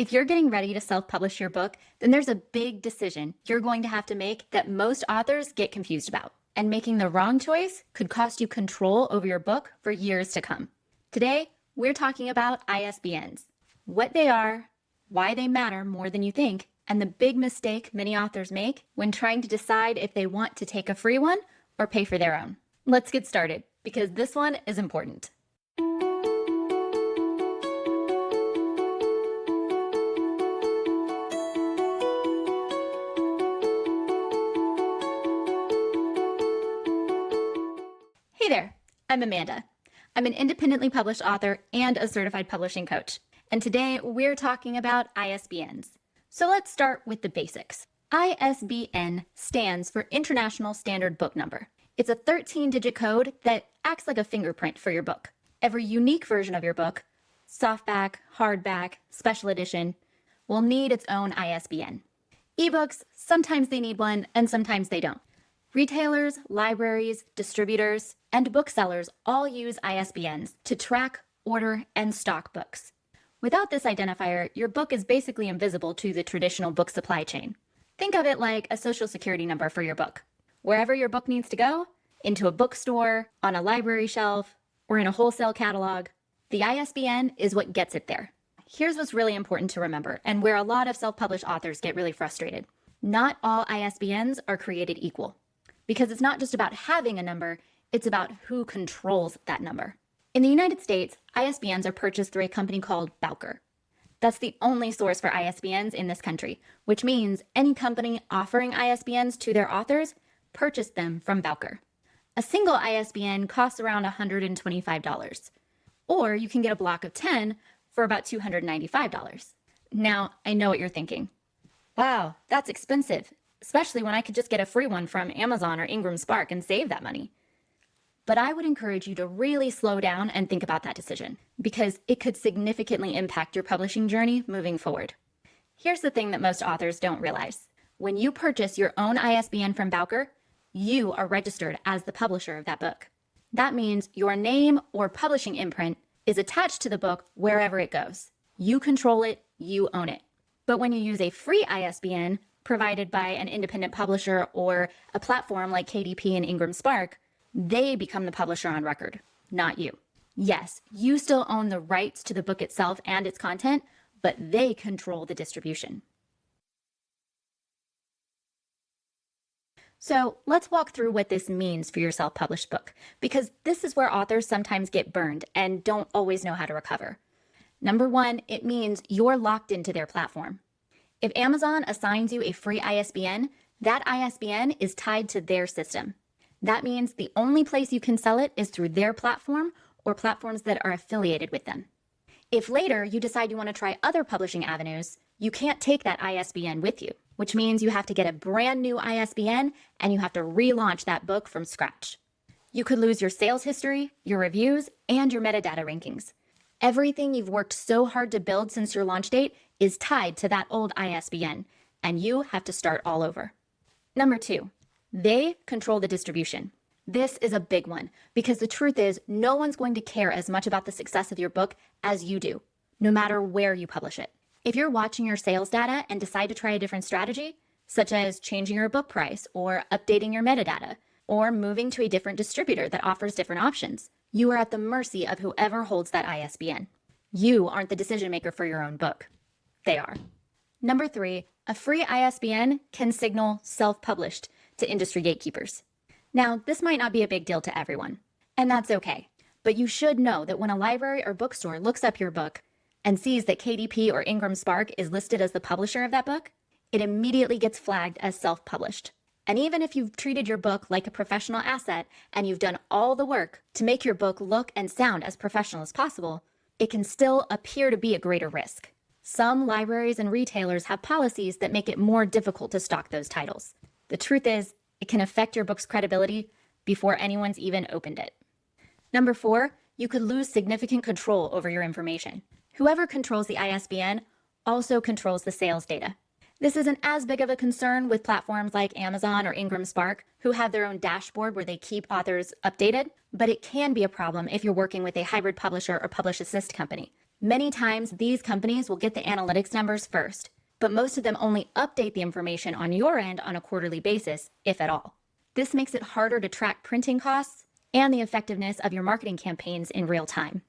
If you're getting ready to self-publish your book, then there's a big decision you're going to have to make that most authors get confused about. And making the wrong choice could cost you control over your book for years to come. Today, we're talking about ISBNs, what they are, why they matter more than you think, and the big mistake many authors make when trying to decide if they want to take a free one or pay for their own. Let's get started, because this one is important. Hey there, I'm Amanda. I'm an independently published author and a certified publishing coach. And today we're talking about ISBNs. So let's start with the basics. ISBN stands for International Standard Book Number. It's a 13-digit code that acts like a fingerprint for your book. Every unique version of your book, softback, hardback, special edition, will need its own ISBN. Ebooks, sometimes they need one and sometimes they don't. Retailers, libraries, distributors, and booksellers all use ISBNs to track, order, and stock books. Without this identifier, your book is basically invisible to the traditional book supply chain. Think of it like a social security number for your book. Wherever your book needs to go, into a bookstore, on a library shelf, or in a wholesale catalog, the ISBN is what gets it there. Here's what's really important to remember, and where a lot of self-published authors get really frustrated. Not all ISBNs are created equal. Because it's not just about having a number, it's about who controls that number. In the United States, ISBNs are purchased through a company called Bowker. That's the only source for ISBNs in this country, which means any company offering ISBNs to their authors purchased them from Bowker. A single ISBN costs around $125, or you can get a block of 10 for about $295. Now, I know what you're thinking. Wow, that's expensive, especially when I could just get a free one from Amazon or Ingram Spark and save that money. But I would encourage you to really slow down and think about that decision, because it could significantly impact your publishing journey moving forward. Here's the thing that most authors don't realize. When you purchase your own ISBN from Bowker, you are registered as the publisher of that book. That means your name or publishing imprint is attached to the book wherever it goes. You control it, you own it. But when you use a free ISBN, provided by an independent publisher or a platform like KDP and Ingram Spark, they become the publisher on record, not you. Yes, you still own the rights to the book itself and its content, but they control the distribution. So let's walk through what this means for your self-published book, because this is where authors sometimes get burned and don't always know how to recover. Number one, it means you're locked into their platform. If Amazon assigns you a free ISBN, that ISBN is tied to their system. That means the only place you can sell it is through their platform or platforms that are affiliated with them. If later you decide you want to try other publishing avenues, you can't take that ISBN with you, which means you have to get a brand new ISBN and you have to relaunch that book from scratch. You could lose your sales history, your reviews, and your metadata rankings. Everything you've worked so hard to build since your launch date is tied to that old ISBN, and you have to start all over. Number two, they control the distribution. This is a big one, because the truth is no one's going to care as much about the success of your book as you do, no matter where you publish it. If you're watching your sales data and decide to try a different strategy, such as changing your book price or updating your metadata, or moving to a different distributor that offers different options, you are at the mercy of whoever holds that ISBN. You aren't the decision maker for your own book. They are. Number three, a free ISBN can signal self-published to industry gatekeepers. Now, this might not be a big deal to everyone, and that's okay. But you should know that when a library or bookstore looks up your book and sees that KDP or Ingram Spark is listed as the publisher of that book, it immediately gets flagged as self-published. And even if you've treated your book like a professional asset and you've done all the work to make your book look and sound as professional as possible, it can still appear to be a greater risk. Some libraries and retailers have policies that make it more difficult to stock those titles. The truth is, it can affect your book's credibility before anyone's even opened it. Number four, you could lose significant control over your information. Whoever controls the ISBN also controls the sales data. This isn't as big of a concern with platforms like Amazon or Ingram Spark, who have their own dashboard where they keep authors updated, but it can be a problem if you're working with a hybrid publisher or publish assist company. Many times, these companies will get the analytics numbers first, but most of them only update the information on your end on a quarterly basis, if at all. This makes it harder to track printing costs and the effectiveness of your marketing campaigns in real time.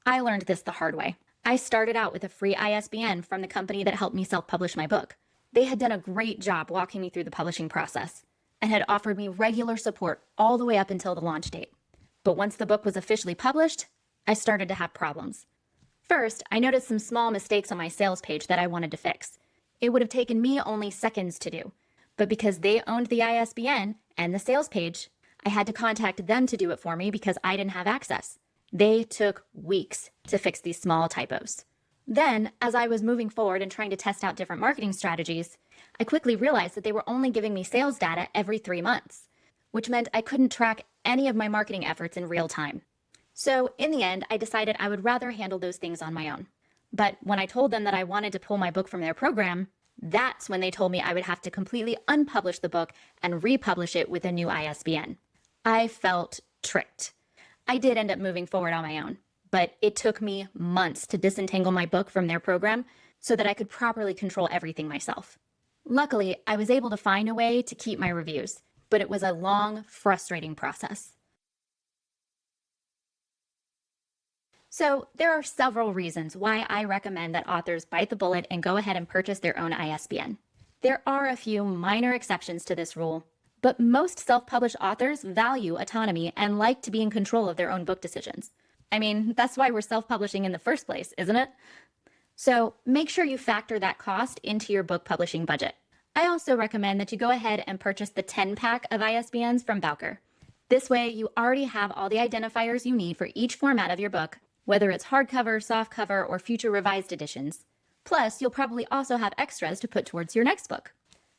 I learned this the hard way. I started out with a free ISBN from the company that helped me self-publish my book. They had done a great job walking me through the publishing process and had offered me regular support all the way up until the launch date. But once the book was officially published, I started to have problems. First, I noticed some small mistakes on my sales page that I wanted to fix. It would have taken me only seconds to do, but because they owned the ISBN and the sales page, I had to contact them to do it for me because I didn't have access. They took weeks to fix these small typos. Then, as I was moving forward and trying to test out different marketing strategies, I quickly realized that they were only giving me sales data every 3 months, which meant I couldn't track any of my marketing efforts in real time. So in the end, I decided I would rather handle those things on my own. But when I told them that I wanted to pull my book from their program, that's when they told me I would have to completely unpublish the book and republish it with a new ISBN. I felt tricked. I did end up moving forward on my own, but it took me months to disentangle my book from their program so that I could properly control everything myself. Luckily, I was able to find a way to keep my reviews, but it was a long, frustrating process. So there are several reasons why I recommend that authors bite the bullet and go ahead and purchase their own ISBN. There are a few minor exceptions to this rule, but most self-published authors value autonomy and like to be in control of their own book decisions. I mean, that's why we're self-publishing in the first place, isn't it? So make sure you factor that cost into your book publishing budget. I also recommend that you go ahead and purchase the 10-pack of ISBNs from Bowker. This way, you already have all the identifiers you need for each format of your book, whether it's hardcover, softcover, or future revised editions. Plus, you'll probably also have extras to put towards your next book.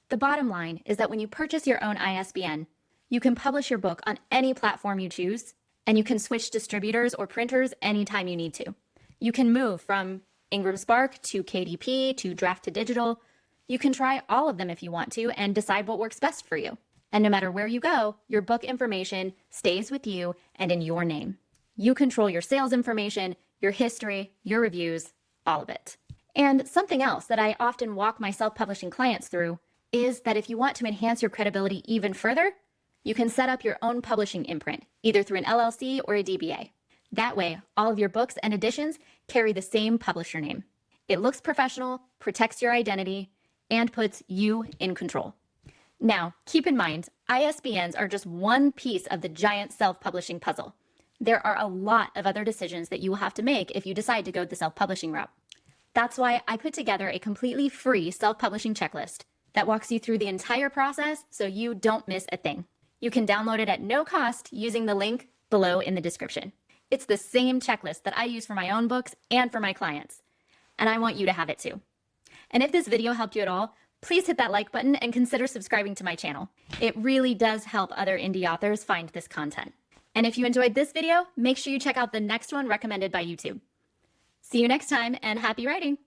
The bottom line is that when you purchase your own ISBN, you can publish your book on any platform you choose, and you can switch distributors or printers anytime you need to. You can move from Ingram Spark to KDP to Draft to Digital. You can try all of them if you want to and decide what works best for you. And no matter where you go, your book information stays with you and in your name. You control your sales information, your history, your reviews, all of it. And something else that I often walk my self-publishing clients through is that if you want to enhance your credibility even further, you can set up your own publishing imprint, either through an LLC or a DBA. That way, all of your books and editions carry the same publisher name. It looks professional, protects your identity, and puts you in control. Now, keep in mind, ISBNs are just one piece of the giant self-publishing puzzle. There are a lot of other decisions that you will have to make if you decide to go the self-publishing route. That's why I put together a completely free self-publishing checklist that walks you through the entire process so you don't miss a thing. You can download it at no cost using the link below in the description. It's the same checklist that I use for my own books and for my clients, and I want you to have it too. And if this video helped you at all, please hit that like button and consider subscribing to my channel. It really does help other indie authors find this content. And if you enjoyed this video, make sure you check out the next one recommended by YouTube. See you next time, and happy writing!